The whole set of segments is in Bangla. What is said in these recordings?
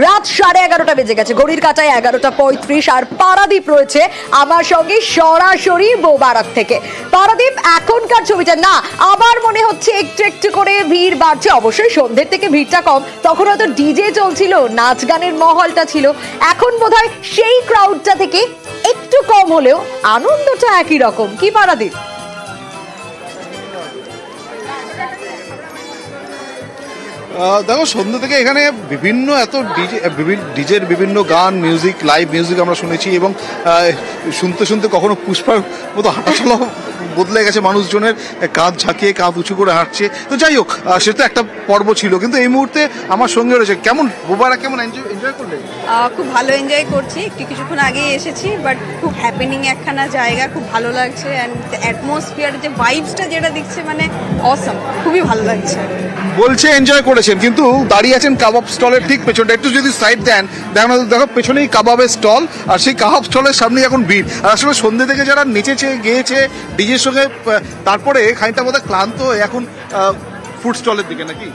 রাত 11:30 বেজে গেছে, ঘড়ির কাঁটায় 11:35, আর পারাদীপ রয়েছে আমার সঙ্গে সরাসরি বোবারাক থেকে। পারাদীপ, এখনকার ছবিটা না আবার মনে হচ্ছে একটু একটু করে ভিড় বাড়ছে। অবশ্যই সন্ধ্যের থেকে ভিড়টা কম, তখন হয়তো ডিজে চলছিল, নাচ গানের মহলটা ছিল। এখন বোধহয় সেই ক্রাউডটা থেকে একটু কম হলেও আনন্দটা একই রকম, কি পারাদীপ? দেখো, সন্ধ্যা থেকে এখানে বিভিন্ন এত ডিজের বিভিন্ন গান, মিউজিক, লাইভ মিউজিক আমরা শুনেছি, এবং শুনতে শুনতে কখনো পুষ্পার মতো হাঁটাচলা বদলে গেছে, মানুষজনের কাঁধ ঝাঁকিয়ে কাঁধ উঁচু করে হাঁটছে। তো যাই হোক, সেটা একটা পর্ব ছিল, কিন্তু এই মুহূর্তে আমার সঙ্গে রয়েছে। কেমন বোবারাক, কেমন এনজয় করলে? খুব ভালো এনজয় করছি, কিছুক্ষণ আগে এসেছি, বাট খুব হ্যাপেনিং একখানা জায়গা, খুব ভালো লাগছে। অ্যান্ড অ্যাটমসফিয়ার যে ভাইবসটা যেটা দিচ্ছে, মানে অসম, খুবই ভালো লাগছে। বলছে এনজয় করেছেন, কিন্তু দাঁড়িয়ে আছেন কাবাব স্টলের ঠিক পেছনটা। একটু যদি সাইড দেন, দেখো পেছনেই কাবাবের স্টল, আর সেই কাবাব স্টলের সামনে এখন ভিড়। আর আসলে সন্ধ্যে থেকে যারা নেচেছে, গেয়েছে ডিজের সঙ্গে, তারপরে খানিকটা বোধহয় ক্লান্ত হয়ে এখন ফুড স্টলের দিকে, নাকি?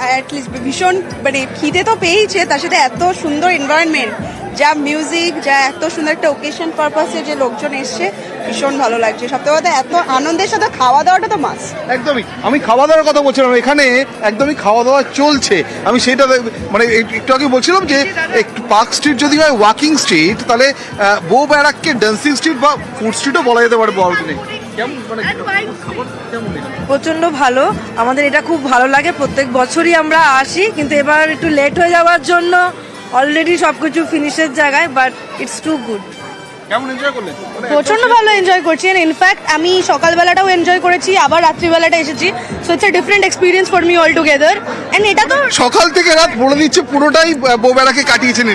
অ্যাটলিস্ট ভীষণ মানে খিদে তো পেয়েছে, তার সাথে এত সুন্দর এনভায়রনমেন্ট, যা মিউজিক, যা এত সুন্দর একটা ওকেশন পারপাসে যে লোকজন এসছে, ভীষণ ভালো লাগছে। সবথেকে কথা, এত আনন্দের সাথে খাওয়া দাওয়াটা তো মাস্ট। একদমই, আমি খাওয়া দাওয়ার কথা বলছিলাম, এখানে একদমই খাওয়া দাওয়া চলছে। আমি সেটা মানে একটু আগে বলছিলাম যে একটু পার্ক স্ট্রিট যদি হয় ওয়াকিং স্ট্রিট, তাহলে বোবারাককে ডান্সিং স্ট্রিট বা ফুড স্ট্রিটও বলা যেতে পারে। প্রচন্ড ভালো, আমাদের এটা খুব ভালো লাগে, প্রত্যেক বছরই আমরা আসি, কিন্তু এবার একটু লেট হয়ে যাওয়ার জন্য অলরেডি সবকিছু ফিনিশের জায়গায়, বাট ইটস টু গুড। প্রচন্ড ভালো এনজয় করছি। ইনফ্যাক্ট আমি সকালবেলাটাও এনজয় করেছি, আবার রাত্রিবেলাটা এসেছি, so it's a different experience for me all together. And এটা তো সকাল থেকে রাত বলে দিচ্ছে পুরোটাই বোবারাকে কাটিয়েছেন।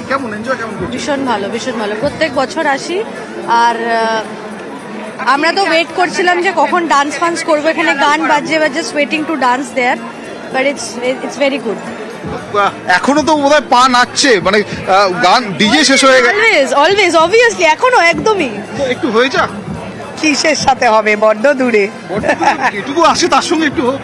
কেমন এনজয়, কেমন? ভীষণ ভালো, ভীষণ ভালো, প্রত্যেক বছর আসি। আর আমরা তো ওয়েট করছিলাম যে কখন ডান্স ফান্স করবো, এখানে গান বাজে বাজে, waiting to dance there, but it's very good. এখনো তো বোধহয় পা নাচছে, মানে গান ডিজে শেষ হয়ে গেছে। অলওয়েজ অবভিয়াসলি, এখনো একদমই। একটু হয়ে যাক, কিসের সাথে হবে, বড্ড দূরে, এটুকু আসে তার সঙ্গে একটু হোক।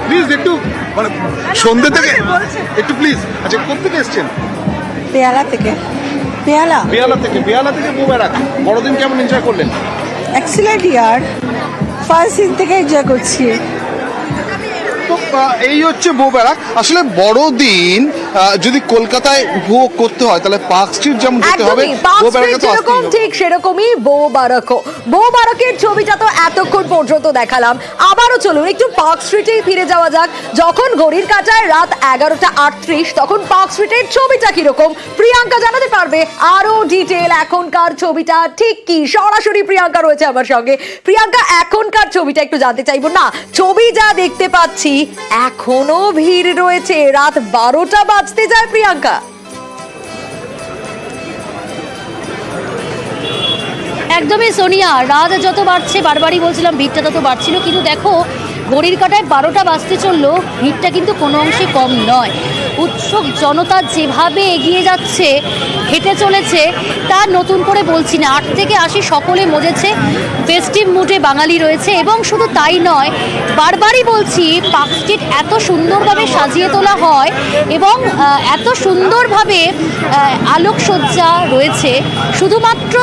প্লিজ একটু, মানে সন্ধ্যে থেকে একটু প্লিজ। আচ্ছা, কোথা থেকে এসছেন? পেয়ালা থেকে। পেয়ালা থেকে বোবারাক। বড়দিন কেমন এনজয় করলেন? এক্সিলেন্ট ইয়ার, ফার্স্ট দিন থেকে এনজয় করছি। এই হচ্ছে বোবারাক। আসলে বড়দিন যদি কলকাতায় উপভোগ করতে হয়, তাহলে পার্ক স্ট্রিট যেমন যেতে হবে, যেরকম ঠিক সেরকমই বোবারাকের ছবিটা তো এতক্ষণ পর্যন্ত দেখালাম। আবারও চলুন একটু পার্ক স্ট্রিটেই ফিরে যাওয়া যাক। যখন ঘড়ির কাঁটায় রাত 11:38, তখন পার্ক স্ট্রিটের ছবিটা কিরকম প্রিয়াঙ্কা জানাতে পারবে আরো ডিটেল। এখনকার ছবিটা ঠিক কি? সরাসরি প্রিয়াঙ্কা রয়েছে আমার সঙ্গে। প্রিয়াঙ্কা, এখনকার ছবিটা একটু জানতে চাইবো। না, ছবি যা দেখতে পাচ্ছি এখনো ভিড় রয়েছে, রাত 12টা বাজতে যায়। প্রিয়াঙ্কা, একদমই সোনিয়া, রাত যত বাড়ছে, বারবারই বলছিলাম ভিড়টা তত বাড়ছিল, কিন্তু দেখো ঘড়ির কাঁটায় 12টা বাজতে চললো, ভিড়টা কিন্তু কোনো অংশে কম নয়। উৎসুক জনতা যেভাবে এগিয়ে যাচ্ছে, হেঁটে চলেছে, তা নতুন করে বলছি না। 8 থেকে 80 সকলে মজেছে, ফেস্টিভ মুডে বাঙালি রয়েছে। এবং শুধু তাই নয়, বারবারই বলছি, পার্ক স্ট্রিট এত সুন্দরভাবে সাজিয়ে তোলা হয় এবং এত সুন্দরভাবে আলোকসজ্জা রয়েছে, শুধুমাত্র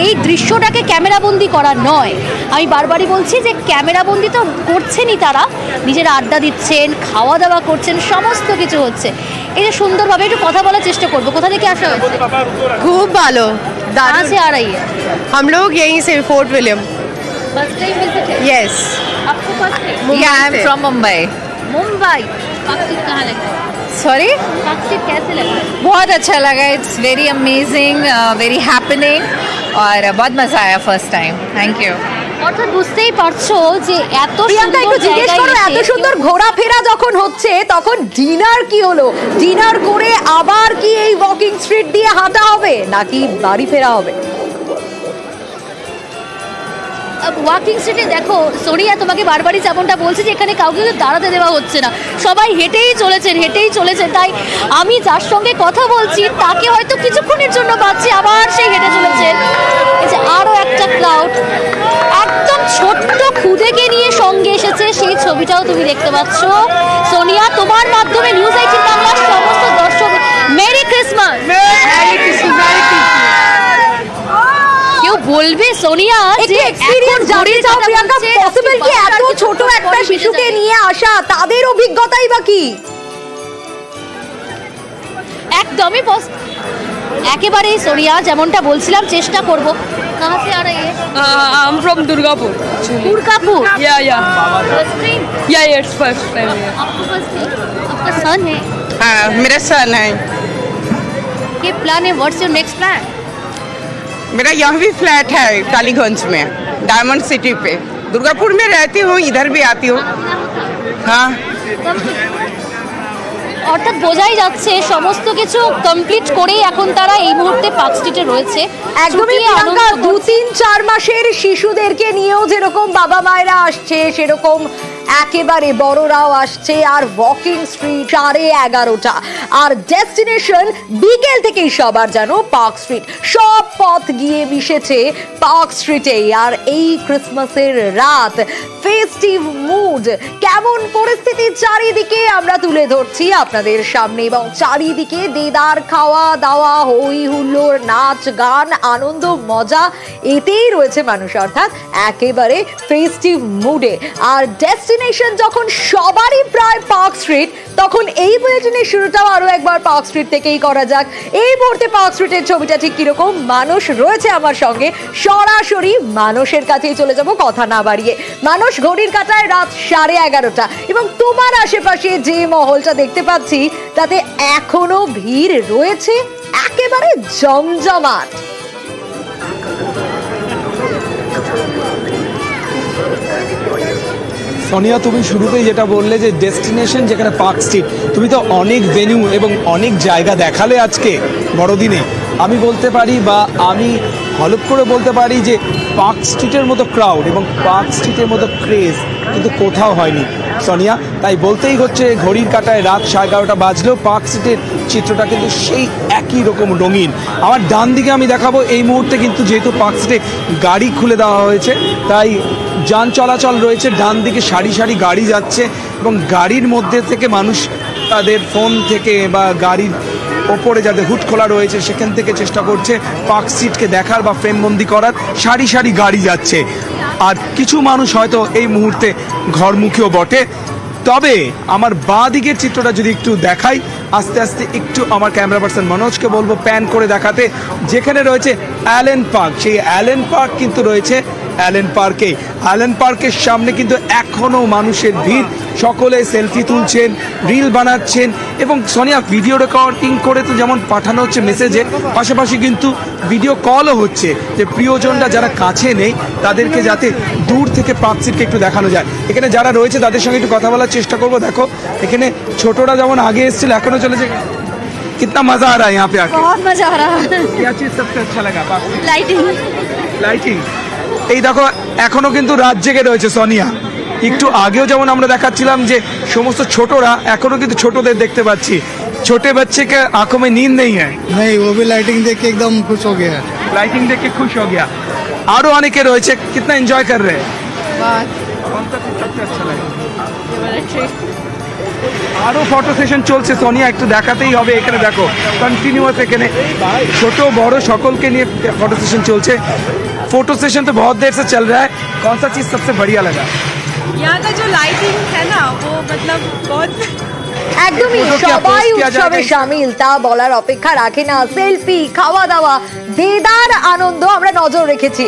এই দৃশ্যটাকে ক্যামেরাবন্দি করা নয়। আমি বারবারই বলছি যে ক্যামেরাবন্দি তো করছেনই, তারা নিজেরা আড্ডা দিচ্ছেন, খাওয়া দাওয়া করছেন, সমস্ত কিছু হচ্ছে। এই যে সুন্দরভাবে একটু কথা বলার চেষ্টা করবো। কোথা থেকে আসা হয়েছে? খুব ভালো। कहाँ से आ रही है? हम लोग यहीं से, fort William. First time visit है? यस। आपको फर्स्ट टाइम? या I am from Mumbai. Mumbai. Park street कहाँ लगा? सॉरी, पार्क स्ट्रीट कैसे लगा? बहुत अच्छा लगा, it's very amazing, very happening, और बहुत मजा आया फर्स्ट टाइम। Thank you. অর্থাৎ বুঝতেই পারছো যে এত প্রিয়াঙ্কা, একটু জিজ্ঞেস করো, এত সুন্দর ঘোরাফেরা যখন হচ্ছে, তখন ডিনার কি হলো? ডিনার করে আবার কি এই ওয়াকিং স্ট্রিট দিয়ে হাঁটা হবে, নাকি বাড়ি ফেরা হবে? ওয়াকিং স্ট্রিটে দেখো সোনিয়া, তোমাকে বারবারই যেমনটা বলছি যে এখানে কাউকে দাঁড়াতে দেওয়া হচ্ছে না, সবাই হেঁটেই চলেছেন। তাই আমি যার সঙ্গে কথা বলছি তাকে হয়তো কিছুক্ষণের জন্য পাচ্ছি, আবার সেই হেঁটে চলেছেন। এই যে আরও একটা ক্রাউড, ছবিটাও তুমি দেখতে পাচ্ছ। সোনিয়া, তোমার মাধ্যমে নিউজ 18 বাংলার সমস্ত দর্শক মেরি ক্রিসমাস। কেউ বলবে সোনিয়া যে এক্সপেরিয়েন্স জানতে চাও প্রিয়াঙ্কা, পসিবল কি এত ছোট একটা শিশুকে নিয়ে আসা, তাদের অভিজ্ঞতাই বা কি? একদমই একেবারেই সোনিয়া, যেমনটা বলছিলাম চেষ্টা করব। कहाँ से आ रही है? I'm from Durgapur. Durgapur. Yeah. First time? Yeah, it's first time. Yeah. आपको first time? आपका सन है? हाँ, मेरा सन है। ये प्लान है, व्हाट्स योर नेक्स्ट प्लान? मेरा यहाँ भी फ्लैट है कालीगंज में, डायमंड सिटी पे। दुर्गापुर में रहती हूँ, इधर भी आती हूँ। हाँ। অর্থাৎ বোঝাই যাচ্ছে সমস্ত কিছু কমপ্লিট করেই এখন তারা এই মুহূর্তে পার্ক স্ট্রিটে রয়েছে। একদমই প্রিয়াঙ্কা, 2-3-4 মাসের শিশুদেরকে নিয়েও যেরকম বাবা মায়েরা আসছে, সেরকম একেবারে বড়রাও আসছে। আর ওয়াকিং স্ট্রিট 11:30, আর ডেস্টিনেশন বিকেল থেকেই সবার যেন পার্ক স্ট্রিট। সব পথ গিয়ে মিশেছে পার্ক স্ট্রিটে। আর এই ক্রিসমাসের রাত, ফেস্টিভ মুড, কেমন পরিস্থিতি চারিদিকে আমরা তুলে ধরছি আপনাদের সামনে, এবং চারিদিকে দেদার খাওয়া দাওয়া, হই হুল্লোড়, নাচ গান, আনন্দ মজা, এতেই রয়েছে মানুষ, অর্থাৎ একেবারে ফেস্টিভ মুডে। আর ডেস্টিনেশন যখন সবারই প্রায় পার্ক স্ট্রিট, তখন এই বুলেটিনের শুরুটাও আরো একবার পার্ক স্ট্রিট থেকেই করা যাক। এই মুহূর্তে পার্ক স্ট্রিটের ছবিটা ঠিক কিরকম, মানুষ রয়েছে আমার সঙ্গে, সরাসরি মানুষের কাছেই চলে যাব কথা না বাড়িয়ে। মানুষ ঘড়ির কাঁটায় রাত 11:30, এবং তোমার আশেপাশে যে মহলটা দেখতে পাচ্ছি তাতে এখনো ভিড় রয়েছে একেবারে জমজমাট। সোনিয়া, তুমি শুরুতেই যেটা বললে যে ডেস্টিনেশন যেখানে পার্ক স্ট্রিট, তুমি তো অনেক ভেন্যু এবং অনেক জায়গা দেখালে আজকে বড়দিনে। আমি বলতে পারি, বা আমি হলপ করে বলতে পারি যে পার্ক স্ট্রিটের মতো ক্রাউড এবং পার্ক স্ট্রিটের মতো ক্রেজ কিন্তু কোথাও হয়নি সোনিয়া। তাই বলতেই হচ্ছে, ঘড়ির কাঁটায় রাত 11:30 বাজলেও পার্ক স্ট্রিটের চিত্রটা কিন্তু সেই একই রকম রঙিন। আমার ডান দিকে আমি দেখাবো, এই মুহূর্তে কিন্তু যেহেতু পার্ক স্ট্রিটে গাড়ি খুলে দেওয়া হয়েছে, তাই যান চলাচল রয়েছে। ডান দিকে সারি সারি গাড়ি যাচ্ছে, এবং গাড়ির মধ্যে থেকে মানুষ তাদের ফোন থেকে বা গাড়ির ওপরে যাদের হুড খোলা রয়েছে সেখান থেকে চেষ্টা করছে পার্ক স্ট্রিটকে দেখার বা ফ্রেমবন্দি করার। সারি সারি গাড়ি যাচ্ছে, আর কিছু মানুষ হয়তো এই মুহূর্তে ঘরমুখীও বটে। তবে আমার বাঁ দিকের চিত্রটা যদি একটু দেখাই, আস্তে আস্তে একটু আমার ক্যামেরা পার্সন মনোজকে বলবো প্যান করে দেখাতে, যেখানে রয়েছে অ্যালেন পার্ক। সেই অ্যালেন পার্ক কিন্তু রয়েছে অ্যালেন পার্কে। অ্যালেন পার্কের সামনে কিন্তু এখনও মানুষের ভিড়, সকলে সেলফি তুলছেন, রিল বানাচ্ছেন, এবং সোনিয়া ভিডিও রেকর্ডিং করে তো যেমন পাঠানো হচ্ছে মেসেজে, পাশাপাশি কিন্তু ভিডিও কলও হচ্ছে যে প্রিয়জনরা যারা কাছে নেই তাদেরকে যাতে দূর থেকে পার্ক স্ট্রিটকে একটু দেখানো যায়। এখানে যারা রয়েছে তাদের সঙ্গে একটু কথা বলার চেষ্টা করবো। দেখো, এখানে ছোটরা যেমন আগে এসেছিল এখনো চলেছে। कितना मजा आ रहा है यहाँ पे आके? बहुत मजा आ रहा है। क्या चीज सबसे अच्छा लगा? लाइटिंग। লাইটিং। এই দেখো, এখনো কিন্তু রাত জেগে রয়েছে সোনিয়া। একটু আগেও যেমন আমরা দেখাচ্ছিলাম যে সমস্ত ছোটরা, এখনো কিন্তু ছোটদের দেখতে পাচ্ছি। छोटे बच्चे के आंखों में नींद नहीं है। नहीं, वो भी लाइटिंग देख के एकदम खुश हो गया है। लाइटिंग देख के खुश हो गया। आरो आने के রয়েছে, कितना एंजॉय कर रहे हैं? कौन सा चीज सबसे अच्छा लगा? আরো ফটো সেশন চলছে সোনিয়া, একটু দেখাতেই হবে। এখানে দেখো কন্টিনিউয়াস, এখানে ছোট বড় সকলকে নিয়ে ফটো সেশন চলছে। फोटो सेशन तो बहुत देर से चल रहा है। कौन सा चीज सबसे बढ़िया लगा? यहाँ का जो लाइटिंग है ना, वो मतलब बहुत একদমই সবাই উৎসবে শামিল, তা বলার অপেক্ষা রাখে না। সেলফি, খাওয়া দাওয়া, দেদার আনন্দ আমরা নজর রেখেছি।